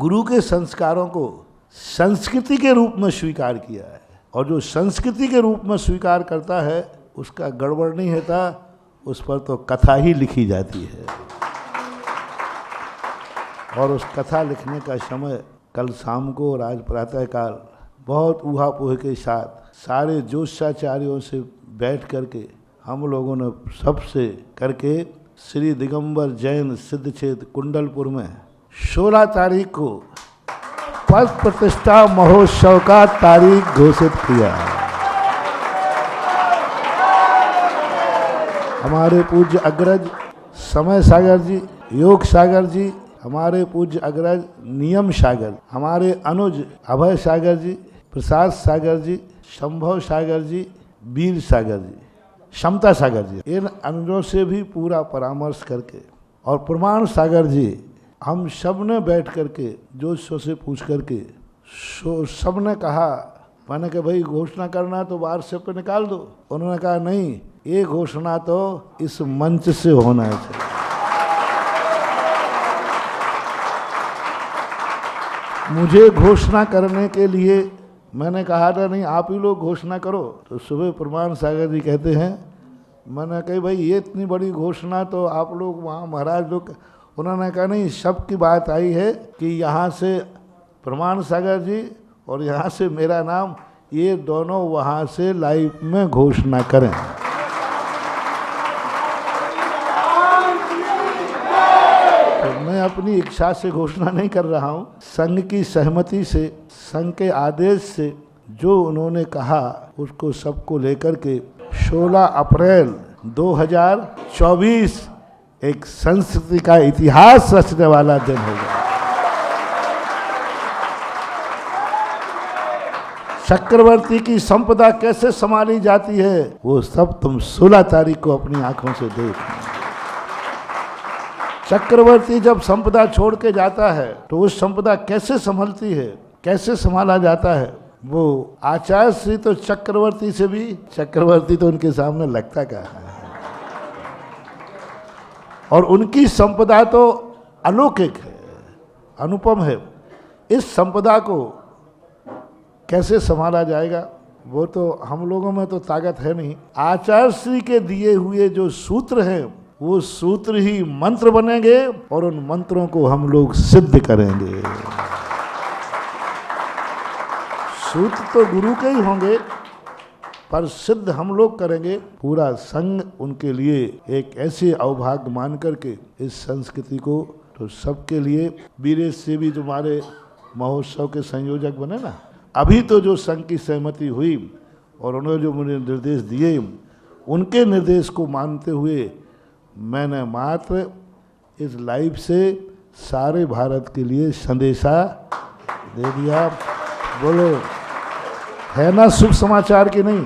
गुरु के संस्कारों को संस्कृति के रूप में स्वीकार किया है, और जो संस्कृति के रूप में स्वीकार करता है उसका गड़बड़ नहीं होता, उस पर तो कथा ही लिखी जाती है। और उस कथा लिखने का समय कल शाम को और आज प्रातःकाल बहुत ऊहापोह के साथ सारे ज्योतिषाचार्यों से बैठ करके हम लोगों ने सबसे करके श्री दिगंबर जैन सिद्ध क्षेत्र कुंडलपुर में 16 तारीख को पद प्रतिष्ठा महोत्सव का तारीख घोषित किया। हमारे पूज्य अग्रज समय सागर जी, योग सागर जी, हमारे पूज्य अग्रज नियम सागर, हमारे अनुज अभय सागर जी, प्रसाद सागर जी, संभव सागर जी, वीर सागर जी, क्षमता सागर जी, इन अनुजों से भी पूरा परामर्श करके और प्रमाण सागर जी, हम सब ने बैठ करके जोशों से पूछ करके सब ने कहा, मैंने कहा भाई घोषणा करना तो बाहर से पे निकाल दो। उन्होंने कहा नहीं, ये घोषणा तो इस मंच से होना चाहिए। मुझे घोषणा करने के लिए मैंने कहा था नहीं, आप ही लोग घोषणा करो। तो सुबह प्रमाण सागर जी कहते हैं, मैंने कही भाई ये इतनी बड़ी घोषणा तो आप लोग वहाँ महाराज लोग, उन्होंने कहा नहीं, सबकी बात आई है कि यहाँ से प्रमाण सागर जी और यहाँ से मेरा नाम, ये दोनों वहाँ से लाइव में घोषणा करें। तो मैं अपनी इच्छा से घोषणा नहीं कर रहा हूँ, संघ की सहमति से, संघ के आदेश से जो उन्होंने कहा उसको सबको लेकर के 16 अप्रैल 2024 एक संस्कृति का इतिहास रचने वाला दिन होगा। चक्रवर्ती की संपदा कैसे संभाली जाती है वो सब तुम 16 तारीख को अपनी आंखों से देख। चक्रवर्ती जब संपदा छोड़ के जाता है तो उस संपदा कैसे संभलती है, कैसे संभाला जाता है, वो आचार्य श्री तो चक्रवर्ती से भी, चक्रवर्ती तो उनके सामने लगता क्या है, और उनकी संपदा तो अलौकिक है, अनुपम है। इस संपदा को कैसे संभाला जाएगा वो तो हम लोगों में तो ताकत है नहीं। आचार्य श्री के दिए हुए जो सूत्र हैं वो सूत्र ही मंत्र बनेंगे और उन मंत्रों को हम लोग सिद्ध करेंगे। सूत्र तो गुरु के ही होंगे पर सिद्ध हम लोग करेंगे। पूरा संघ उनके लिए एक ऐसे अवभाग्य मान करके इस संस्कृति को तो सबके लिए, वीरेश से भी तुम्हारे महोत्सव के संयोजक बने ना, अभी तो जो संघ की सहमति हुई और उन्होंने जो मुझे निर्देश दिए उनके निर्देश को मानते हुए मैंने मात्र इस लाइव से सारे भारत के लिए संदेशा दे दिया। बोलो, है ना शुभ समाचार कि नहीं?